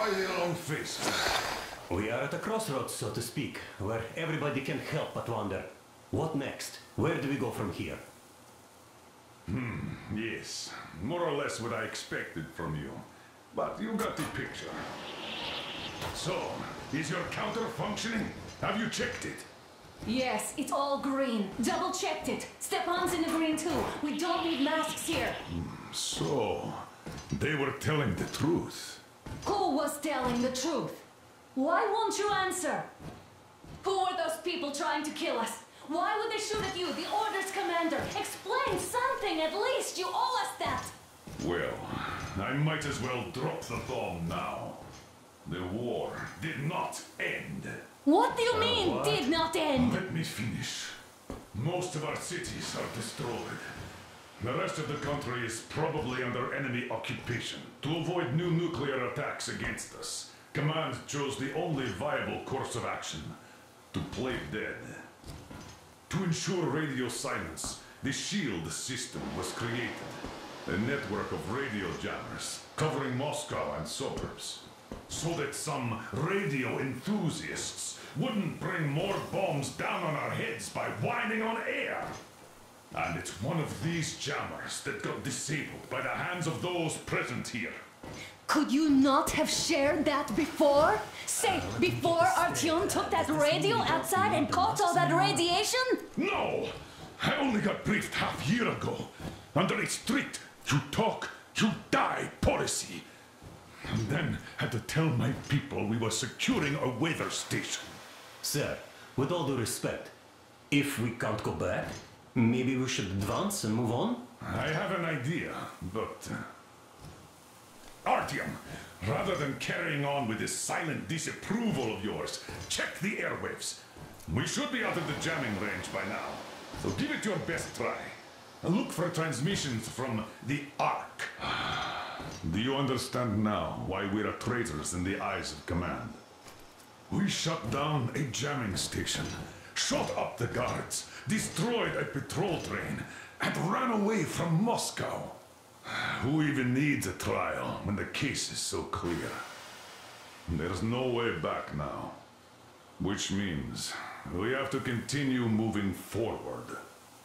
Why the long face? We are at a crossroads, so to speak, where everybody can help but wonder. What next? Where do we go from here? Yes, more or less what I expected from you. But you got the picture. So, is your counter functioning? Have you checked it? Yes, it's all green. Double checked it. Stepan's in the green too. We don't need masks here. So, they were telling the truth. Who was telling the truth? Why won't you answer? Who were those people trying to kill us? Why would they shoot at you, the Order's commander? Explain something, at least. You owe us that. Well, I might as well drop the bomb now. The war did not end. What do you mean, what? did not end? Let me finish. Most of our cities are destroyed. The rest of the country is probably under enemy occupation. To avoid new nuclear attacks against us, Command chose the only viable course of action: to play dead. To ensure radio silence, the SHIELD system was created. A network of radio jammers covering Moscow and suburbs. So that some radio enthusiasts wouldn't bring more bombs down on our heads by whining on air. And it's one of these jammers that got disabled by the hands of those present here. Could you not have shared that before? Say, before Artyom took that radio outside and caught all that radiation? No! I only got briefed half year ago. Under a strict, you talk, you die policy. And then had to tell my people we were securing a weather station. Sir, with all due respect, if we can't go back, maybe we should advance and move on? I have an idea, but... Artyom, rather than carrying on with this silent disapproval of yours, check the airwaves. We should be out of the jamming range by now, so give it your best try. Look for transmissions from the Ark. Do you understand now why we're traitors in the eyes of Command? We shut down a jamming station, shot up the guards, destroyed a patrol train, and ran away from Moscow. Who even needs a trial when the case is so clear? There's no way back now. Which means we have to continue moving forward.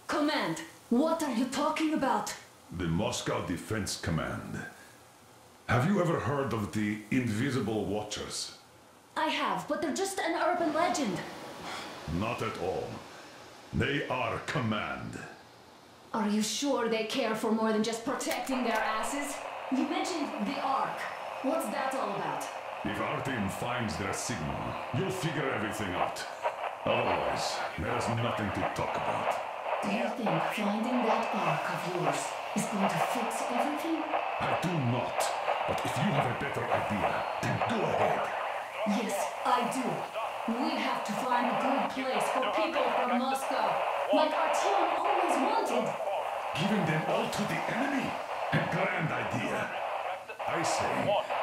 Command, what are you talking about? The Moscow Defense Command. Have you ever heard of the Invisible Watchers? I have, but they're just an urban legend. Not at all. They are Command. Are you sure they care for more than just protecting their asses? You mentioned the Ark. What's that all about? If our team finds their signal, you'll figure everything out. Otherwise, there's nothing to talk about. Do you think finding that Ark of yours is going to fix everything? I do not. But if you have a better idea, then go ahead. Yes, I do. We have to find a good place for people from Moscow, like Artyom always wanted. Giving them all to the enemy? A grand idea. I say,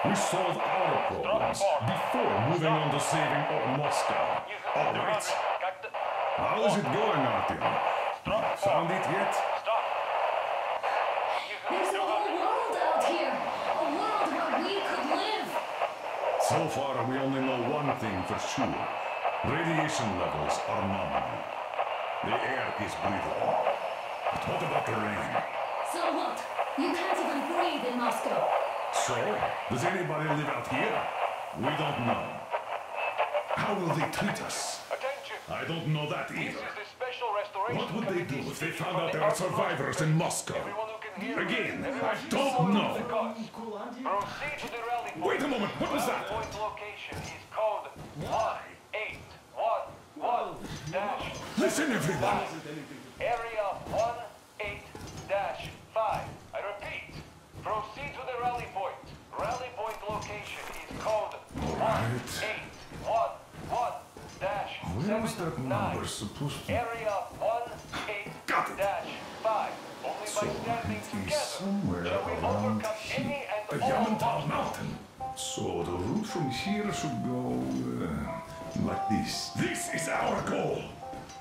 we solve our problems before moving on to saving all Moscow. All right. How is it going, Artyom? Found it yet? There's a whole world out here. A world where we could live. So far, we only know one thing for sure. Radiation levels are nominal. The air is breathable. But what about the rain? So what? You can't even breathe in Moscow. So, does anybody live out here? We don't know. How will they treat us? Attention! I don't know that This either. is the special restoration What would they do committee if they speaking found from out the there are Ark survivors in Moscow? Everyone who can hear Again, me, I everyone don't the know. cause. Proceed to the rally point. Wait a moment, what was Rally that? point location is code 1811-. Listen, everyone! Area 18-5. I repeat, proceed to the rally point. Rally point location is code 1811-79. Where was that number supposed to be? Area Got it. 18-5. Only So, by standing it is together somewhere shall we around overcome here. any The and all Yamantau obstacles. Mountain. So the route from here should go like this. This is our goal.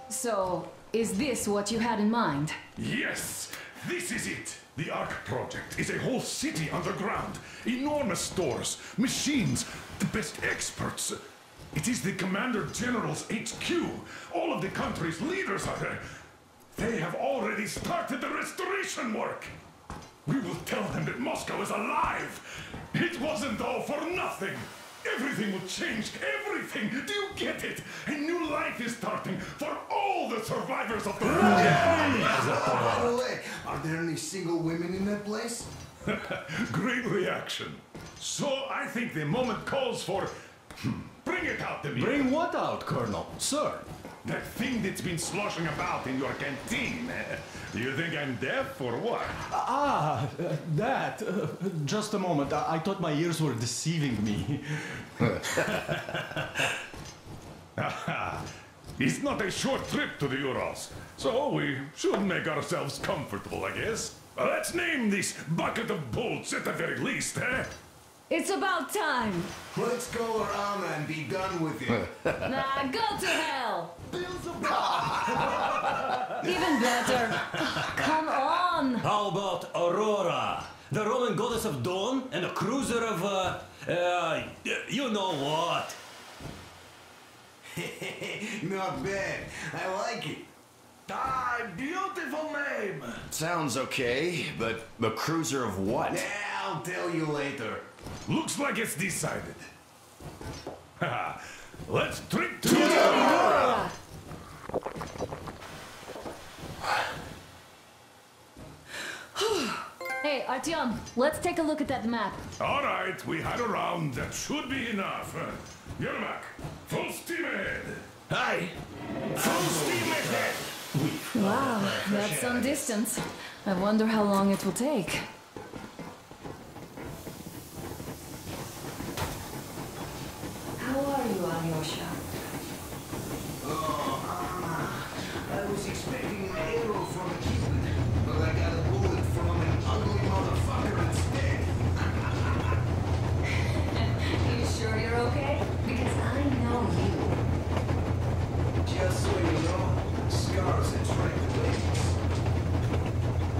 So, is this what you had in mind? Yes, this is it. The Ark Project is a whole city underground. Enormous stores, machines, the best experts. It is the Commander General's HQ. All of the country's leaders are there. They have already started the restoration work. We will tell them that Moscow is alive. It wasn't all for nothing. Everything will change. Everything. Do you get it? A new life is starting for all the survivors of the war. By the way, are there any single women in that place? Great reaction. So I think the moment calls for... Bring it out to me. Bring what out, Colonel? Sir? That thing that's been sloshing about in your canteen. Do you think I'm deaf or what? That. Just a moment. I thought my ears were deceiving me. It's not a short trip to the Urals, so we should make ourselves comfortable, I guess. Let's name this bucket of bolts at the very least, eh? It's about time. Let's go around and be done with it. Nah, go to hell. Even better. Come on. How about Aurora? The Roman goddess of dawn and a cruiser of, you know what? Not bad. I like it. Ah, beautiful name. Sounds okay, but the cruiser of what? Yeah, I'll tell you later. Looks like it's decided. Let's drink to Aurora! Hey, Artyom, let's take a look at that map. All right, we had a round. That should be enough. Yermak, full steam ahead. Aye. Full steam ahead. Wow, that's some distance. I wonder how long it will take. How are you, Alyosha? Oh, I was expecting an arrow from a Cupid, but I got a bullet from an ugly motherfucker instead. You sure you're okay? Because I know you. Just so you know, scars attract the ladies.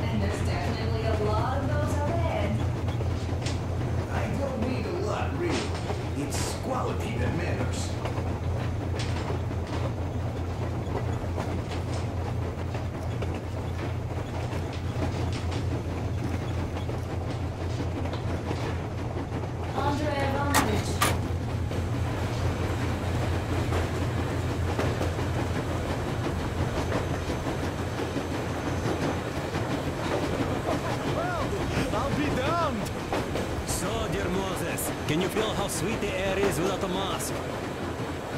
And there's definitely a lot of those out ahead. I don't need a lot, really. It's quality that matters. Andrei Ivanovich. I'll be damned! So, dear Moses, can you feel how sweet the air is without a mask?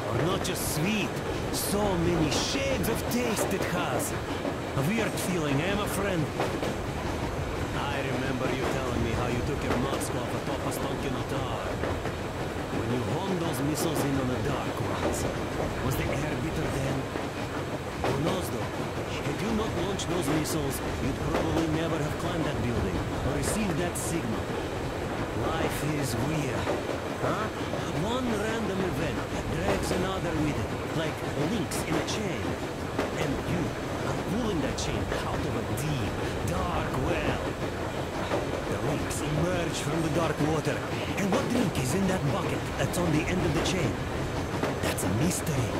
Or not just sweet, so many shades of taste it has. A weird feeling, eh, my friend? I remember you telling me how you took your mask off atop a Stankino Tower. When you honed those missiles in on the dark ones, was the air bitter then? Who knows though? Had you not launched those missiles, you'd probably never have climbed that building or received that signal. Life is weird, huh? One random event drags another with it, like links in a chain. And you are pulling that chain out of a deep, dark well. The links emerge from the dark water. And what link is in that bucket that's on the end of the chain? That's a mystery.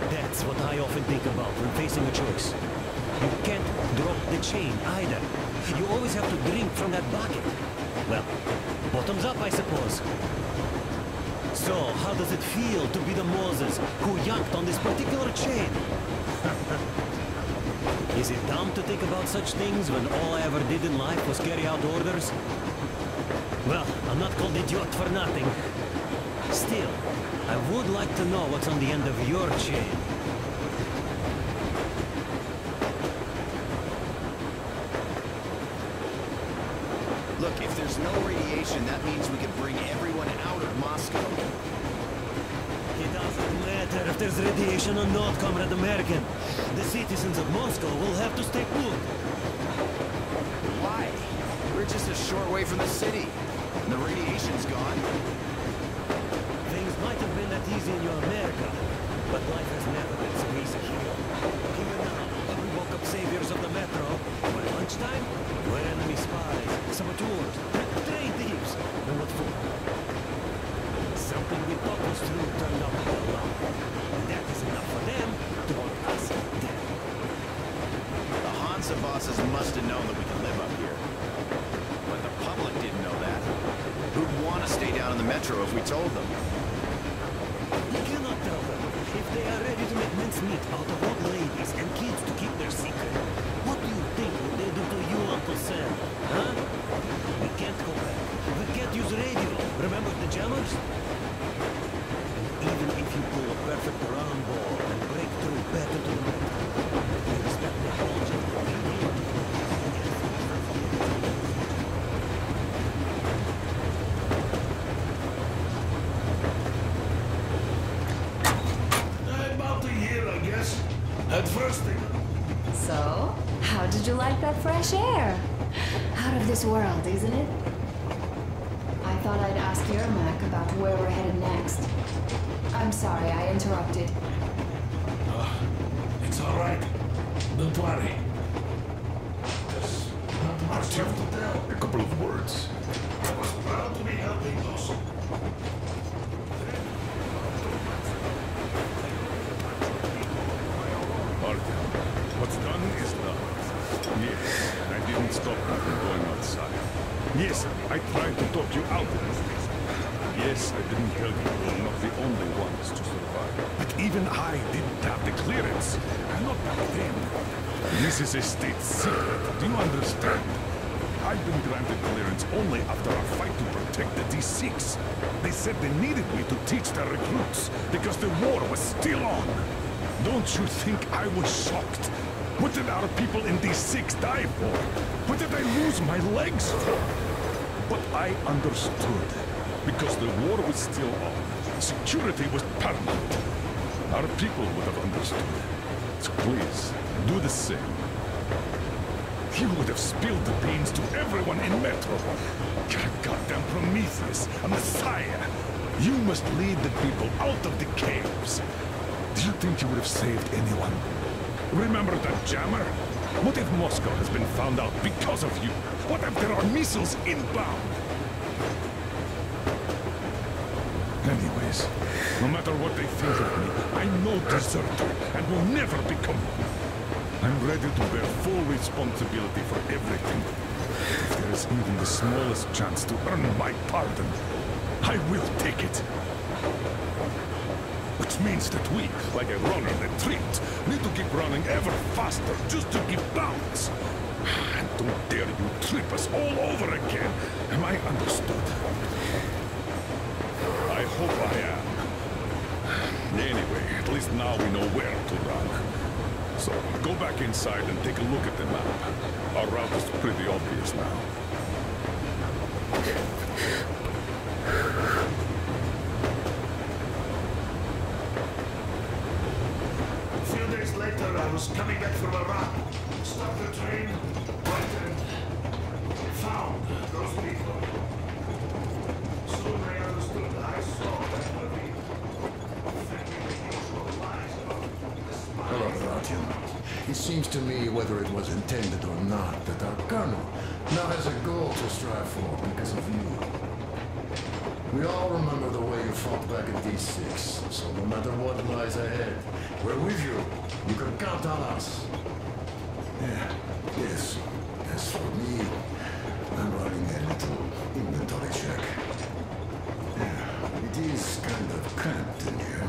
That's what I often think about when facing a choice. You can't drop the chain either. You always have to drink from that bucket. Well, bottoms up, I suppose. So, how does it feel to be the Moses who yanked on this particular chain? Is it dumb to think about such things when all I ever did in life was carry out orders? Well, I'm not called idiot for nothing. Still, I would like to know what's on the end of your chain. Look, if there's no radiation, that means we can bring everyone out of Moscow. It doesn't matter if there's radiation or not, Comrade American. The citizens of Moscow will have to stay put. Why? We're just a short way from the city. And the radiation's gone. Things might have been that easy in your America, but life has never been so easy here. Even now, we woke up saviors of the metro. By lunchtime, we're in everything we thought was true turned out to be a lie. And that is enough for them to want us dead. The Hansa bosses must have known that we could live up here. But the public didn't know that. Who'd want to stay down in the metro if we told them? You cannot tell them. If they are ready to make mincemeat out of old ladies and kids to keep their secret, what do you think would they do to you, Uncle Sam? Huh? We can't go back. We can't use radio. Remember the jammers? And even if you pull a perfect round ball and break through back into the metro, we expect the whole About a year, I guess. At first, So, how did you like that fresh air? Out of this world, isn't it? I thought I'd ask Yermak about where we're headed next. I'm sorry I interrupted. it's all right. Don't worry. There's not much left to tell. A couple of words. I was proud to be helping those. Artyom, what's done is done. Yes, I didn't stop you from going outside. Yes, I tried to talk you out of this. Yes, I didn't tell you we're not the only ones to survive. But even I didn't have the clearance. And not back then. This is a state secret. Do you understand? I've been granted clearance only after our fight to protect the D6. They said they needed me to teach their recruits because the war was still on. Don't you think I was shocked? What did our people in D6 die for? What did I lose my legs for? But I understood. Because the war was still on. Security was paramount. Our people would have understood. So please, do the same. You would have spilled the beans to everyone in Metro. You're a goddamn Prometheus, a messiah. You must lead the people out of the caves. Do you think you would have saved anyone? Remember that jammer? What if Moscow has been found out because of you? What if there are missiles inbound? Anyways, no matter what they think of me, I'm no deserter and will never become one. I'm ready to bear full responsibility for everything. If there is even the smallest chance to earn my pardon, I will take it. Which means that we, like a runner that tripped, need to keep running ever faster just to keep balance. And don't dare you trip us all over again. Am I understood? I hope I am. Anyway, at least now we know where to run. So, go back inside and take a look at the map. Our route is pretty obvious now. A few days later, I was coming back from a run. Stopped the train, went and found those people. Soon I understood. I saw that movie. Hello, Artyom. It seems to me, whether it was intended or not, that our colonel now has a goal to strive for because of you. We all remember the way you fought back at D6, so no matter what lies ahead, we're with you. You can count on us. Yeah, yes. As for me, I'm running a little inventory check. Yeah, it is kind of cramped in here.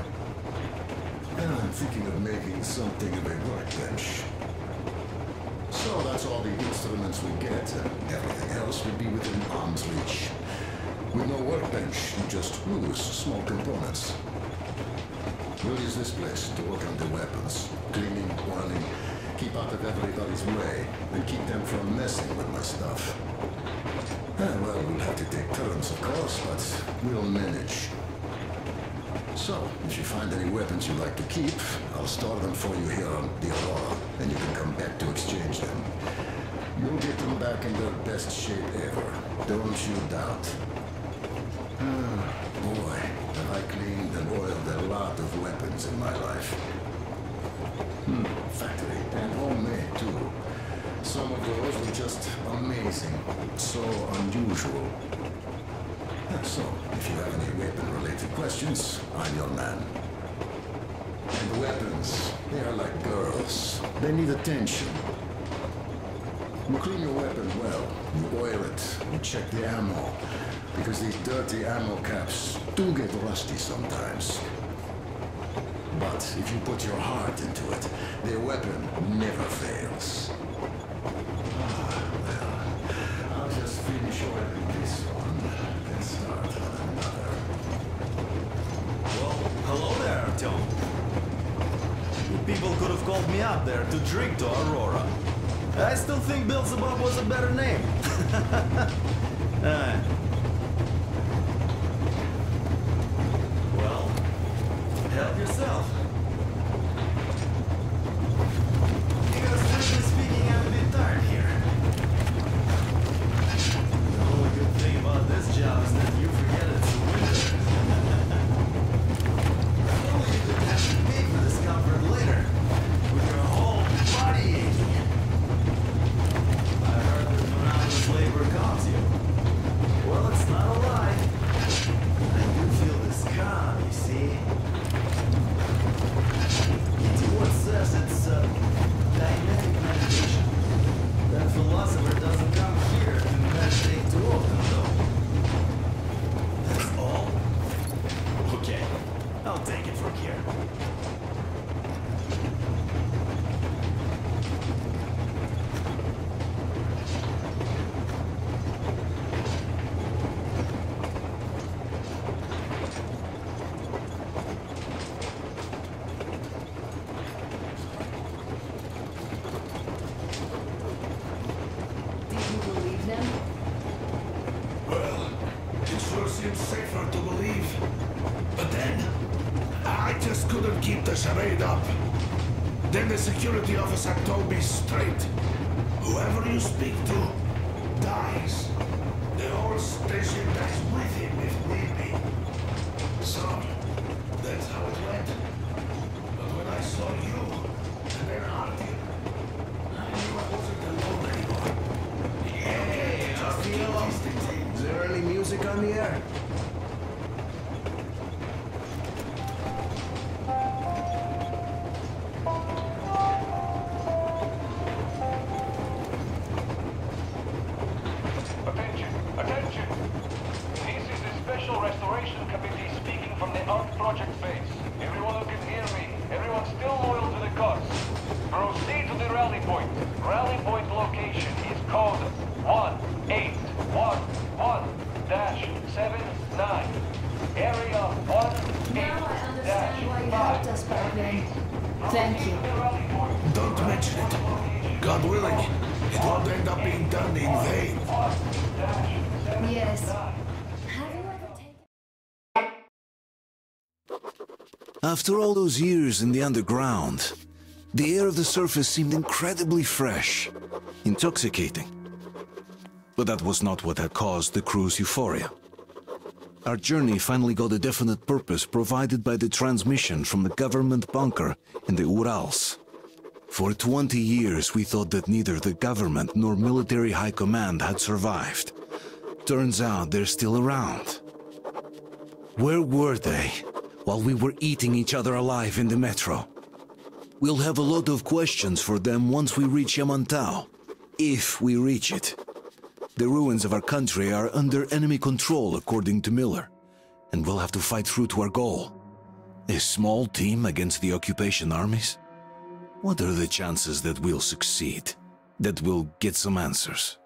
And I'm thinking of making something of a workbench. So that's all the instruments we get, and everything else will be within arm's reach. With no workbench, you just lose small components. We'll use this place to work on the weapons. Cleaning, oiling, keep out of everybody's way, and keep them from messing with my stuff. Well, we'll have to take turns, of course, but we'll manage. So, if you find any weapons you'd like to keep, I'll store them for you here on the Aurora, and you can come back to exchange them. You'll get them back in their best shape ever. Don't you doubt. Boy, have I cleaned and oiled a lot of weapons in my life. Factory and homemade, too. Some of those were just amazing. So unusual. So, if you have any weapon-related questions, questions, I'm your man. And weapons, they are like girls. They need attention. You clean your weapon well, you oil it, you check the ammo. Because these dirty ammo caps do get rusty sometimes. But if you put your heart into it, the weapon never fails. Well, I'll just finish oiling this one, then start on another. Well, hello there, Tom. You people could have called me up there to drink to Aurora. I still think Beelzebub was a better name. Well, help yourself. Because strictly speaking, I'm a bit tired here. The only good thing about this job is that you forget it's winter. Only you didn't have to pay for this comfort later, with your whole body aching. I heard that monotonous labor calms you. Well, it's not a lie. I do feel this calm, you see. E.T. Wood says it's dynamic meditation. That philosopher doesn't come here to meditate too often, though. That's all? Okay, I'll take it from here. Did you believe them? Well, it sure seems safer to believe. But then, I just couldn't keep the charade up. Then the security officer told me straight. Whoever you speak to, dies. The whole station dies with him if need be. So, that's how it went. But when I saw you, and then Artyom, I knew I wasn't alone anymore. Hey, Artyom! Is there any music on the air? Attention! Attention! This is the Special Restoration Committee speaking from the Ark Project base. Everyone who can hear me, everyone still loyal to the cause. Proceed to the rally point. Rally point location is code 1811-79. Area Now I understand why you helped us back then. Thank you. Don't mention it. God willing, it won't end up being done in vain. Yes. Have you ever taken... After all those years in the underground, the air of the surface seemed incredibly fresh, intoxicating. But that was not what had caused the crew's euphoria. Our journey finally got a definite purpose provided by the transmission from the government bunker in the Urals. For 20 years we thought that neither the government nor military high command had survived. Turns out they're still around. Where were they while we were eating each other alive in the metro? We'll have a lot of questions for them once we reach Yamantau, if we reach it. The ruins of our country are under enemy control, according to Miller, and we'll have to fight through to our goal. A small team against the occupation armies? What are the chances that we'll succeed, that we'll get some answers?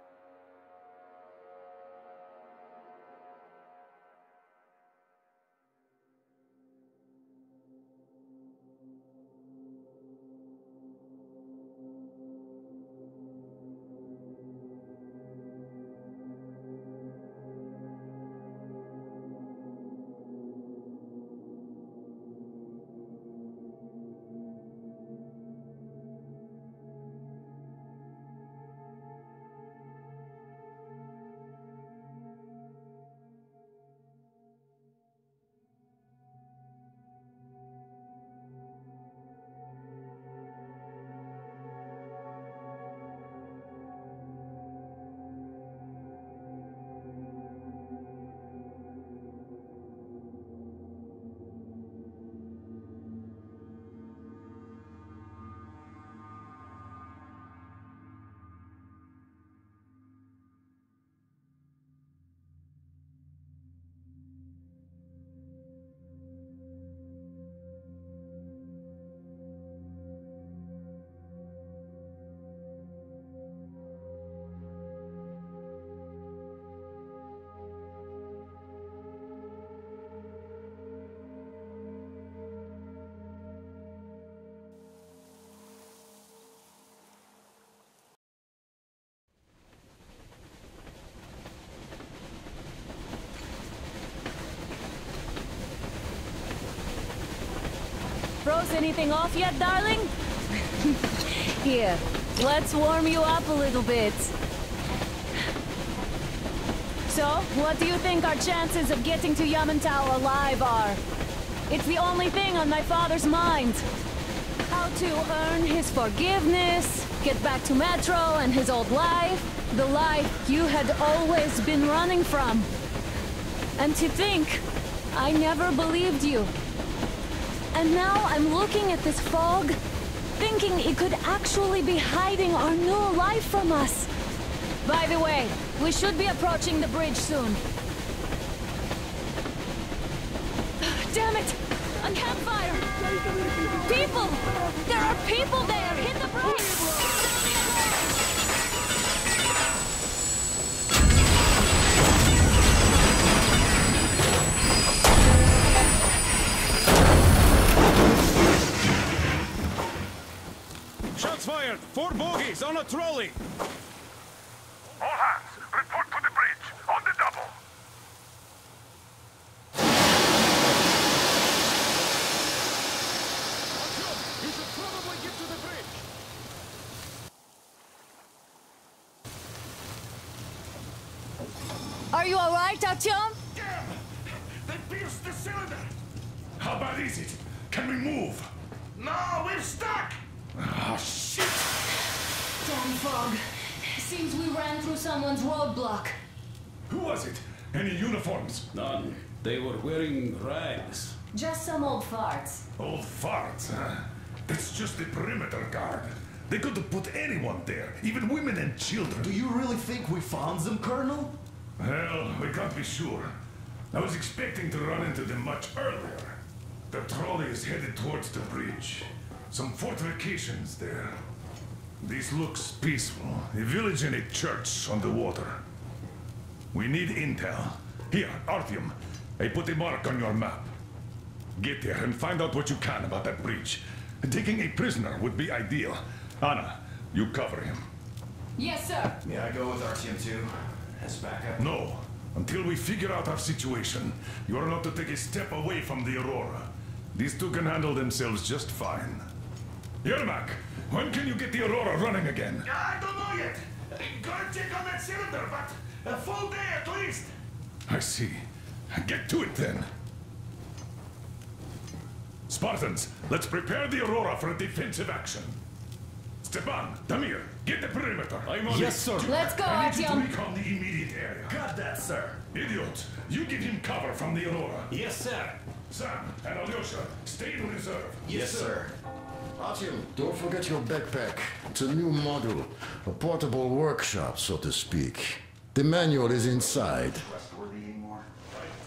Froze anything off yet, darling? Here, let's warm you up a little bit. So, what do you think our chances of getting to Yamantau alive are? It's the only thing on my father's mind. How to earn his forgiveness, get back to Metro and his old life. The life you had always been running from. And to think, I never believed you. And now I'm looking at this fog, thinking it could actually be hiding our new life from us. By the way, we should be approaching the bridge soon. Damn it! A campfire! People! There are people there! Hit the bridge! Shots fired! 4 bogies on a trolley! All hands, report to the bridge, on the double. You should probably get to the bridge! Are you alright, Artyom? Damn! They pierced the cylinder! How bad is it? Can we move? No, we're stuck! Ah, shit! Damn fog. Seems we ran through someone's roadblock. Who was it? Any uniforms? None. They were wearing rags. Just some old farts. Old farts, huh? That's just the perimeter guard. They could have put anyone there, even women and children. Do you really think we found them, Colonel? Well, we can't be sure. I was expecting to run into them much earlier. The trolley is headed towards the bridge. Some fortifications there. This looks peaceful. A village and a church on the water. We need intel. Here, Artyom. I put a mark on your map. Get there and find out what you can about that bridge. Taking a prisoner would be ideal. Anna, you cover him. Yes, sir. Yeah, I go with RTM too. As backup. No. Until we figure out our situation, you are not to take a step away from the Aurora. These two can handle themselves just fine. Yermak, when can you get the Aurora running again? I don't know yet. Gotta check on that cylinder, but a full day at least. I see. Get to it then. Spartans, let's prepare the Aurora for a defensive action. Stepan, Damir, get the perimeter. I'm on Yes, it. sir. Let's go, I need you to Artyom. recon the immediate area. Got that, sir. Idiot, you give him cover from the Aurora. Yes, sir. Sam and Alyosha, stay in reserve. Yes, sir. Artyom, don't forget your backpack. It's a new model. A portable workshop, so to speak. The manual is inside. I'd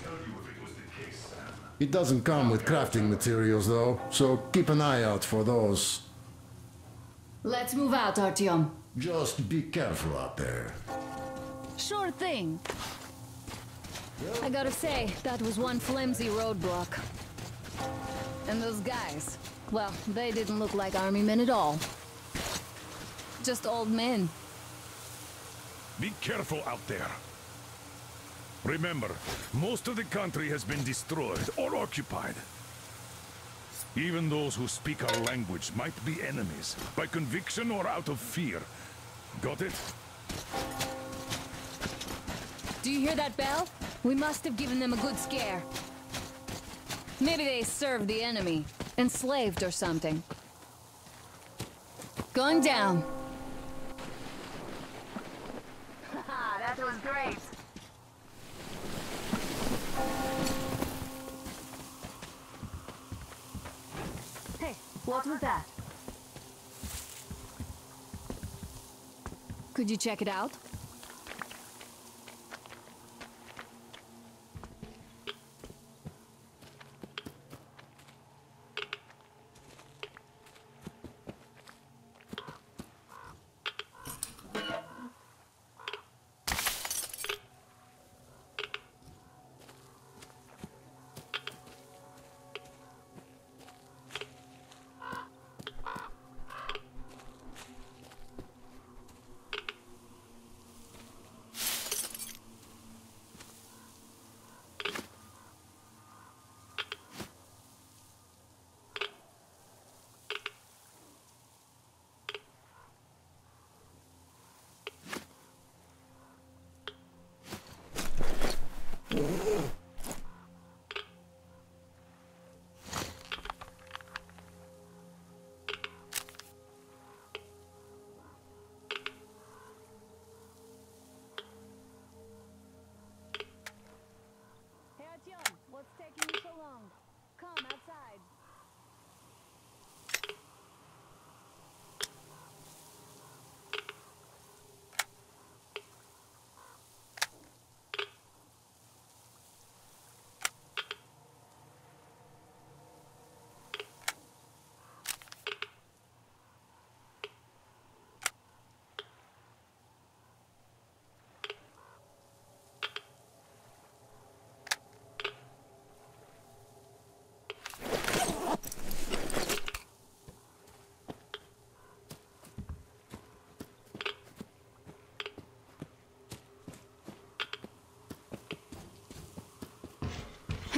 tell you if it was the case, Sam. It doesn't come with crafting materials, though, so keep an eye out for those. Let's move out, Artyom. Just be careful out there. Sure thing. I gotta say, that was one flimsy roadblock. And those guys, well, they didn't look like army men at all. Just old men. Be careful out there. Remember, most of the country has been destroyed or occupied. Even those who speak our language might be enemies, by conviction or out of fear. Got it? Do you hear that bell? We must have given them a good scare. Maybe they served the enemy, enslaved or something. Going down. That was great. Hey, what was that? Could you check it out?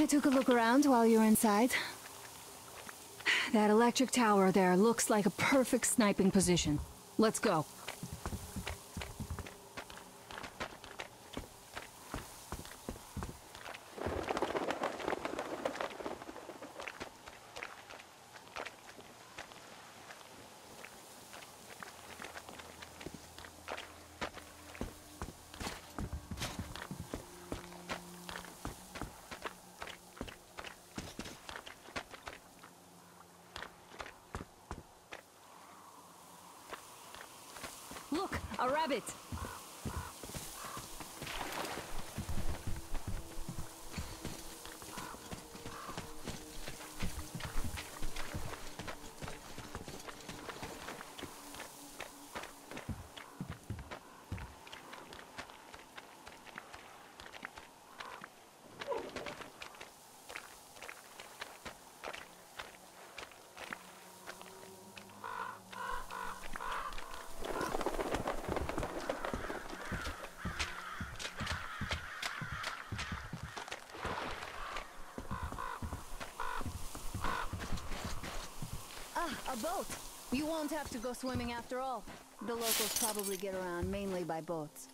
I took a look around while you were inside. That electric tower there looks like a perfect sniping position. Let's go. Look, a rabbit! A boat! You won't have to go swimming after all. The locals probably get around mainly by boats.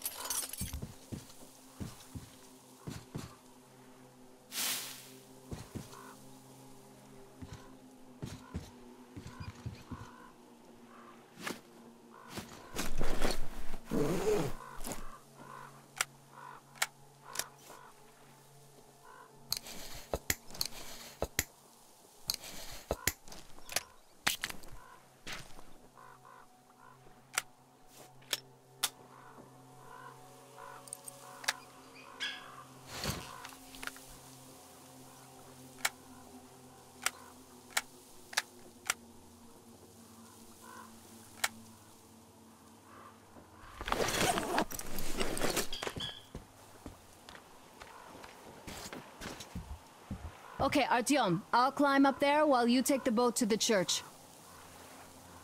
Okay, Artyom, I'll climb up there while you take the boat to the church.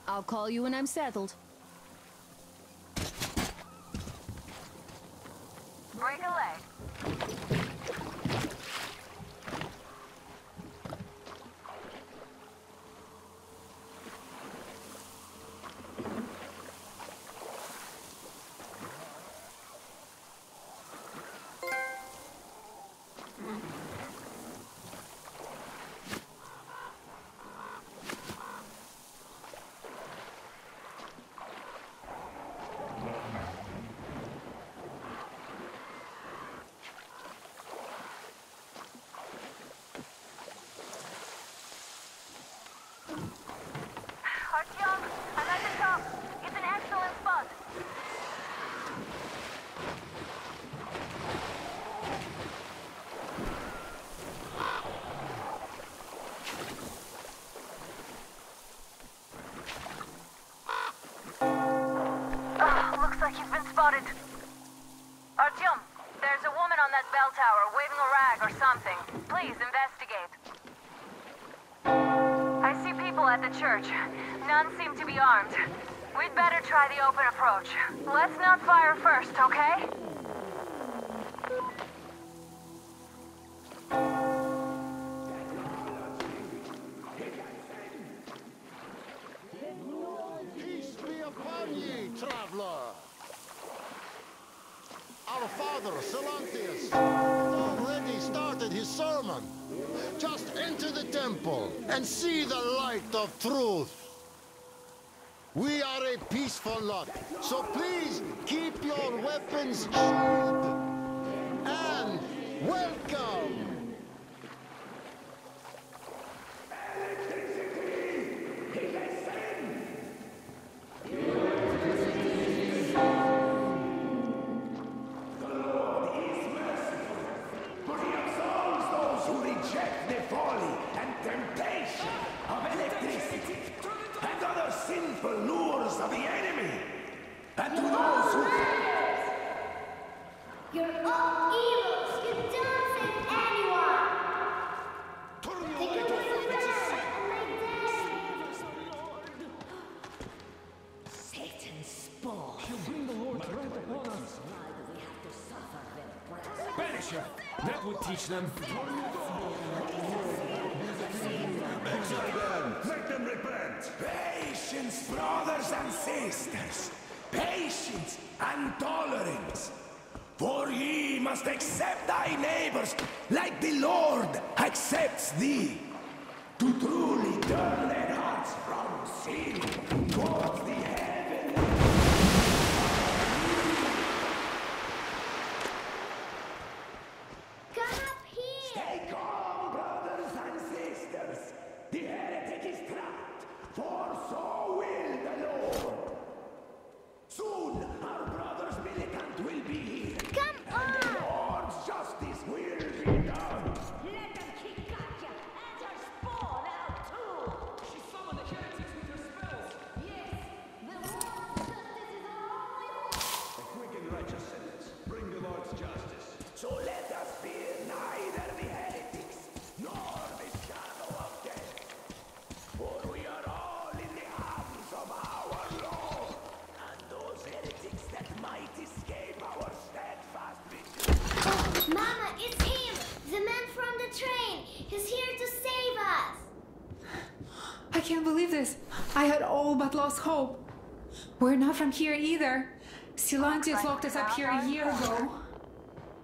I'll call you when I'm settled. Break a leg. Artyom, I'm at the top. It's an excellent spot. Looks like you've been spotted. Artyom, there's a woman on that bell tower waving a rag or something. Please investigate. I see people at the church. None seem to be armed. We'd better try the open approach. Let's not fire first, okay? Peace be upon ye, traveler. Our father, Silantius, already started his sermon. Just enter the temple and see the light of truth. We are a peaceful lot, so please keep your weapons sheathed. And welcome! Reject the folly and temptation of electricity and other sinful lures of the enemy. And to those who... You're all evils. You don't save anyone. Take away the bread and my death. Satan's spore. She'll bring the Lord right upon us. Why do we have to suffer their breath? Banish her! That would teach them. Patience, brothers and sisters. Patience and tolerance. For ye must accept thy neighbors like the Lord accepts thee. To truly turn their hearts from sin towards the heaven. Come up here! Stay calm, brothers and sisters. The heretic is trapped, for so will the Lord. Soon our brother's militant will be here. Come on! And the Lord's justice will be done. Let them kick Katya and her spawn out too! She summoned the heretics with her spells. Yes, the Lord's justice is our only hope! A quick and righteous sentence. Bring the Lord's justice. So let us fear neither the heretics nor the shadow of death. For we are all in the hands of our Lord. And those heretics that might escape our steadfast vigilance. Oh, Mama, it's him! The man from the train! He's here to save us! I can't believe this. I had all but lost hope. We're not from here either. Silantius locked us up here a year ago.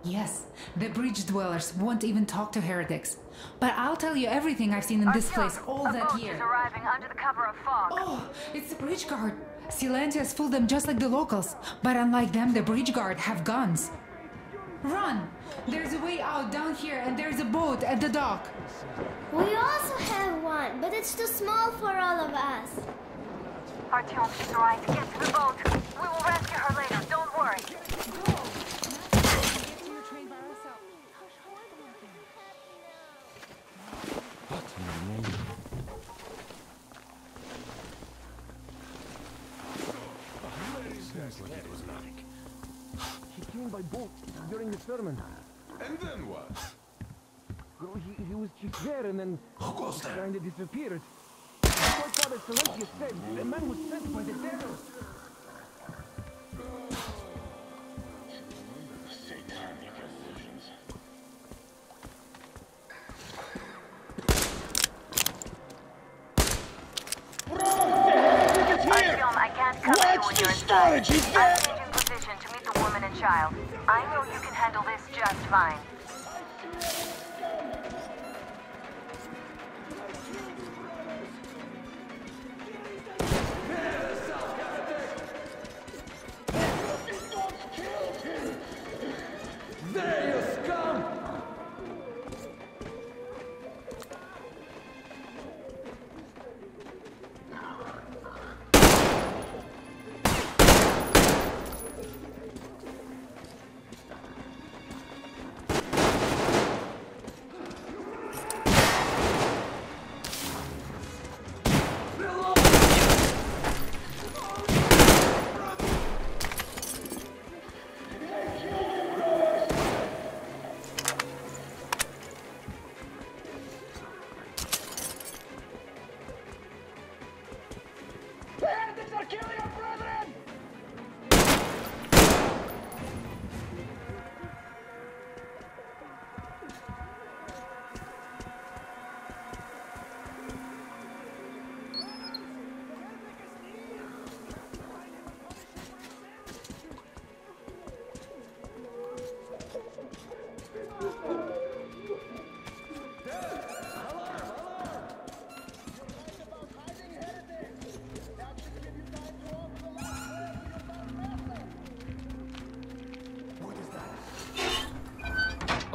Yes, the bridge dwellers won't even talk to heretics. But I'll tell you everything I've seen in this place all that boat year. is arriving under the cover of fog. Oh, it's the bridge guard. Silantius fooled them just like the locals. But unlike them, the bridge guard have guns. Run! There's a way out down here and there's a boat at the dock. We also have one, but it's too small for all of us. Artyom, she's right. Get to the boat. We will rescue her later. Don't worry. He came by boat during the sermon. And then what? Well, he was just there and then Who goes there? kind of disappeared. What Father Silentius said, the man was sent by the devil. Satanic illusions. Artyom, I can't come to you when you're inside. I'm changing position to meet the woman and child. I know you can handle this just fine. There you scum!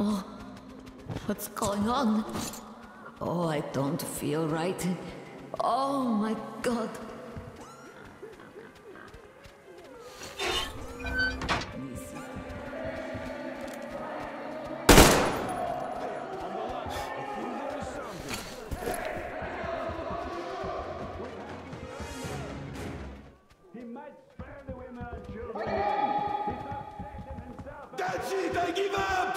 Oh, what's going on? Oh, I don't feel right. Oh my god. He might spare the women and children. That's it, I give up!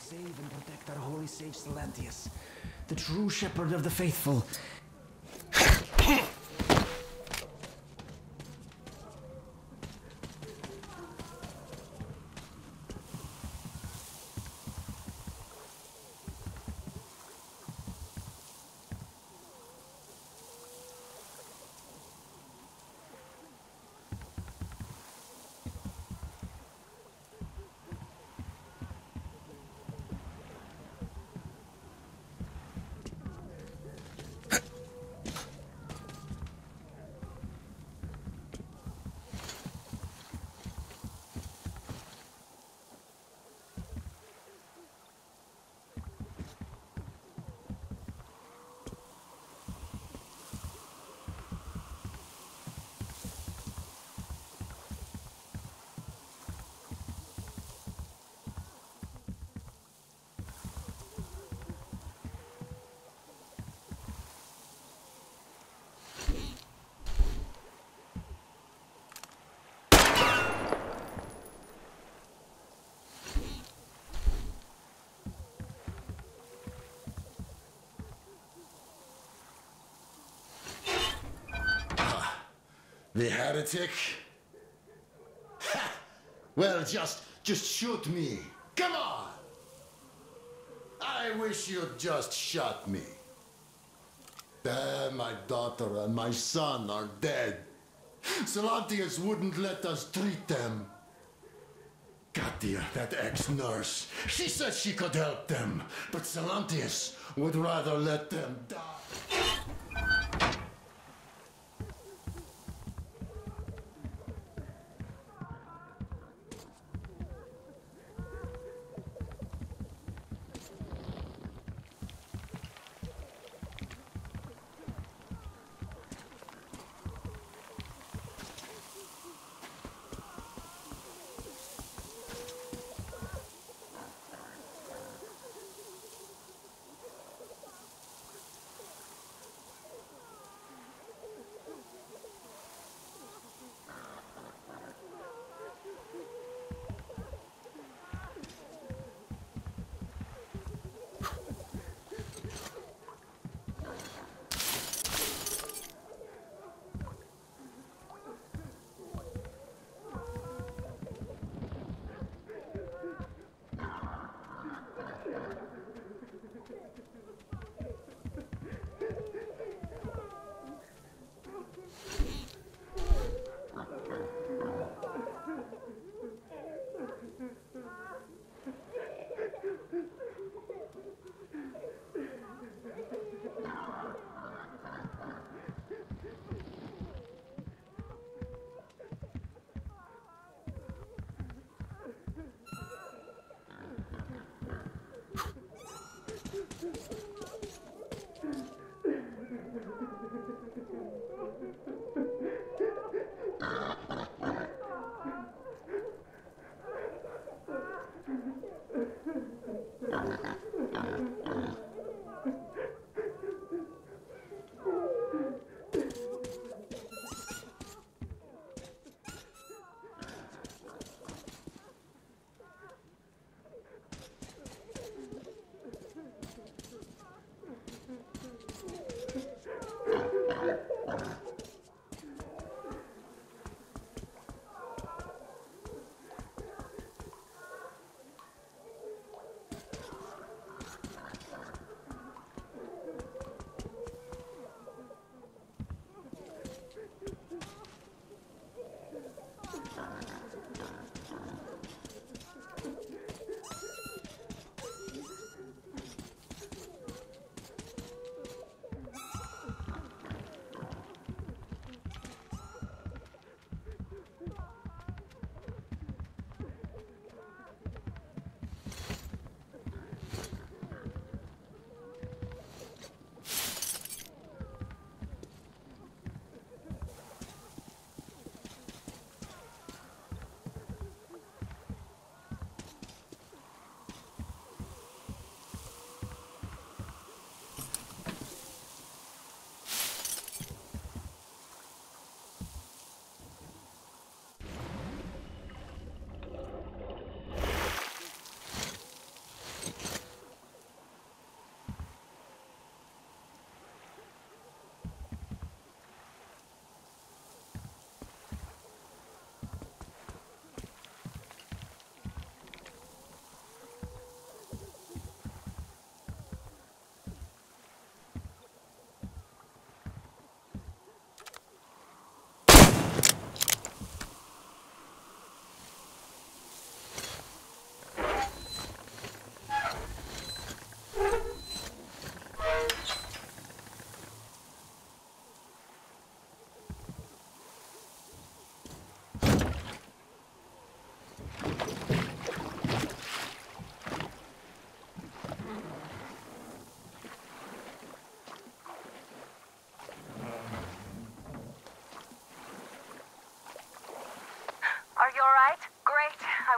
save and protect our holy sage Silantius, the true shepherd of the faithful. The heretic? Ha! Well, just shoot me. Come on! I wish you'd just shot me. My daughter and my son are dead. Silantius wouldn't let us treat them. Katia, that ex-nurse, she said she could help them, but Silantius would rather let them die.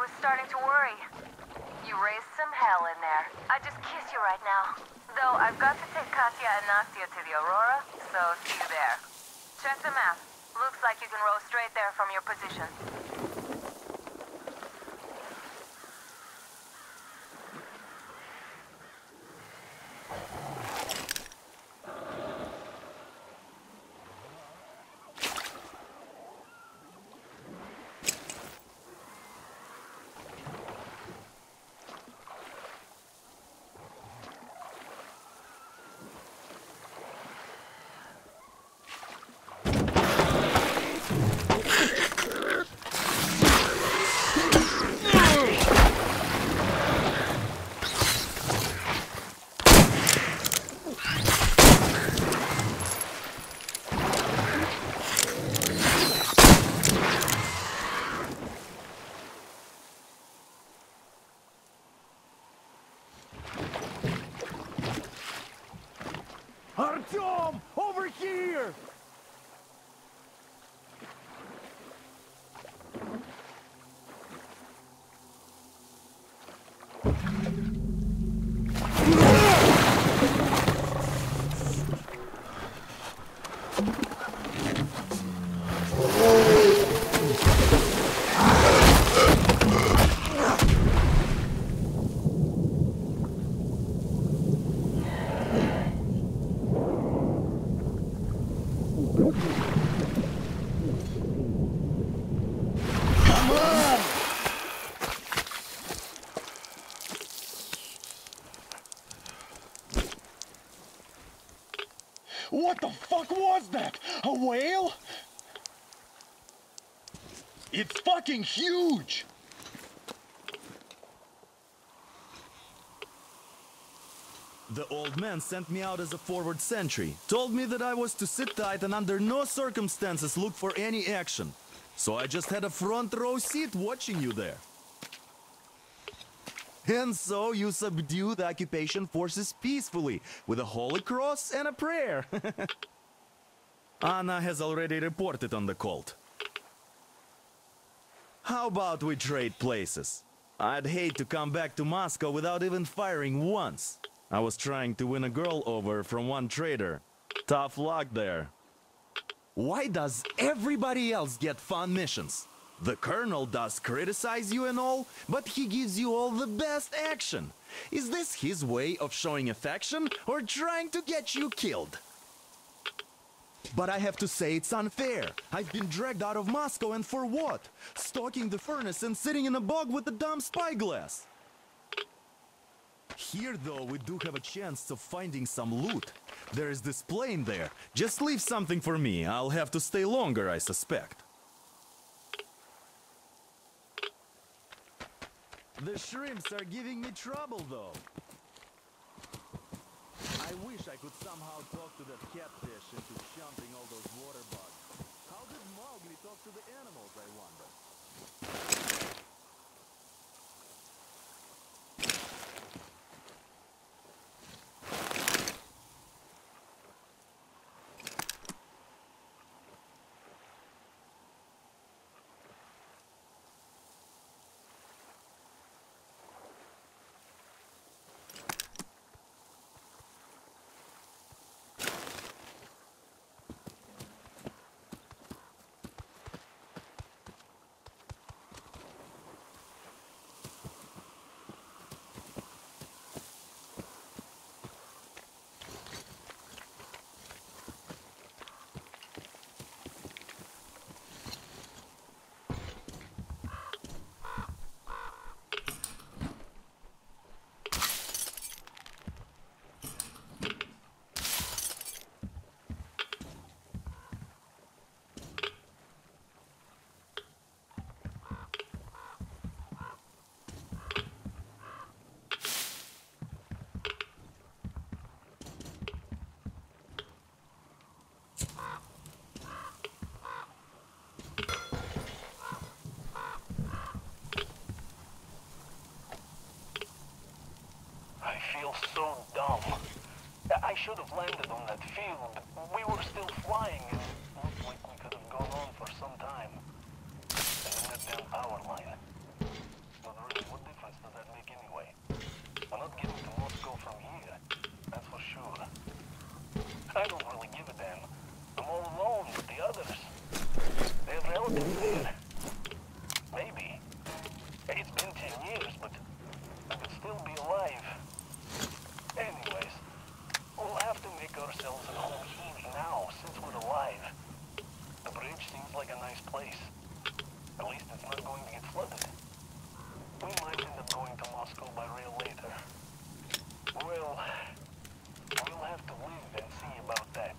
was starting to worry. You raised some hell in there. I'd just kiss you right now. Though I've got to take Katya and Nastya to the Aurora, so see you there. Check the map. Looks like you can row straight there from your position. Artyom! Over here! What the fuck was that? A whale? It's fucking huge! The old man sent me out as a forward sentry. Told me that I was to sit tight and under no circumstances look for any action. So I just had a front row seat watching you there. And so you subdue the occupation forces peacefully, with a holy cross and a prayer. Anna has already reported on the cult. How about we trade places? I'd hate to come back to Moscow without even firing once. I was trying to win a girl over from one trader. Tough luck there. Why does everybody else get fun missions? The Colonel does criticize you and all, but he gives you all the best action. Is this his way of showing affection or trying to get you killed? But I have to say it's unfair. I've been dragged out of Moscow, and for what? Stalking the furnace and sitting in a bog with a dumb spyglass. Here, though, we do have a chance of finding some loot. There is this plane there. Just leave something for me. I'll have to stay longer, I suspect. The shrimps are giving me trouble, though. I wish I could somehow talk to that catfish into shunting all those water bugs. How did Mowgli talk to the animals, I wonder? So dumb. I should have landed on that field. We were still flying and it looked like we could have gone on for some time. And that damn power line. but really, what difference does that make anyway? We're not getting to Moscow from here, that's for sure. I don't really give a damn. I'm all alone with the others. They have relatives there. Maybe. It's been 10 years, but I could still be alive. Anyways, we'll have to make ourselves at home here now, since we're alive. The bridge seems like a nice place. At least it's not going to get flooded. We might end up going to Moscow by rail later. Well, we'll have to live and see about that.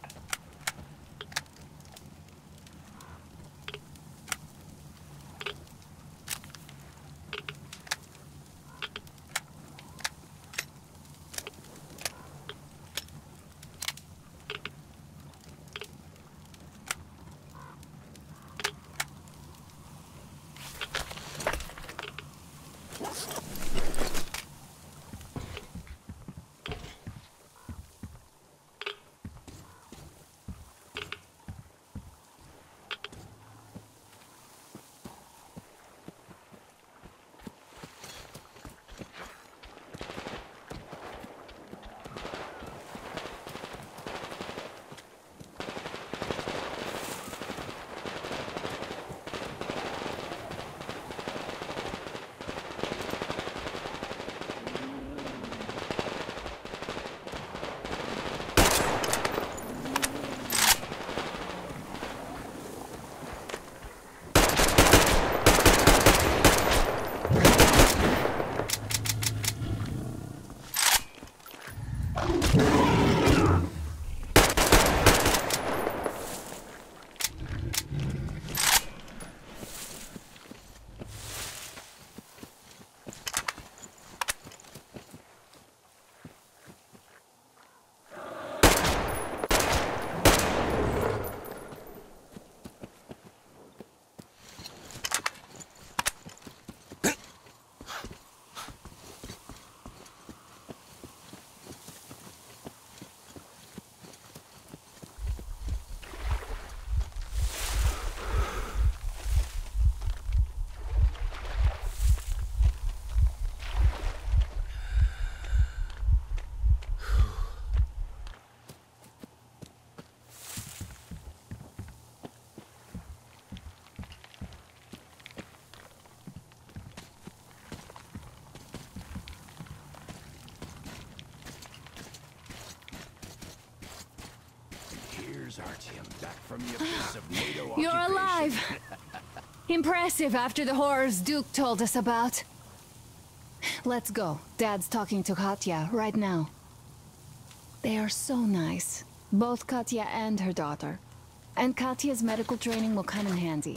Artyom, back from the abyss of NATO You're occupation. alive! Impressive after the horrors Duke told us about. Let's go. Dad's talking to Katya right now. They are so nice. Both Katya and her daughter. And Katya's medical training will come in handy.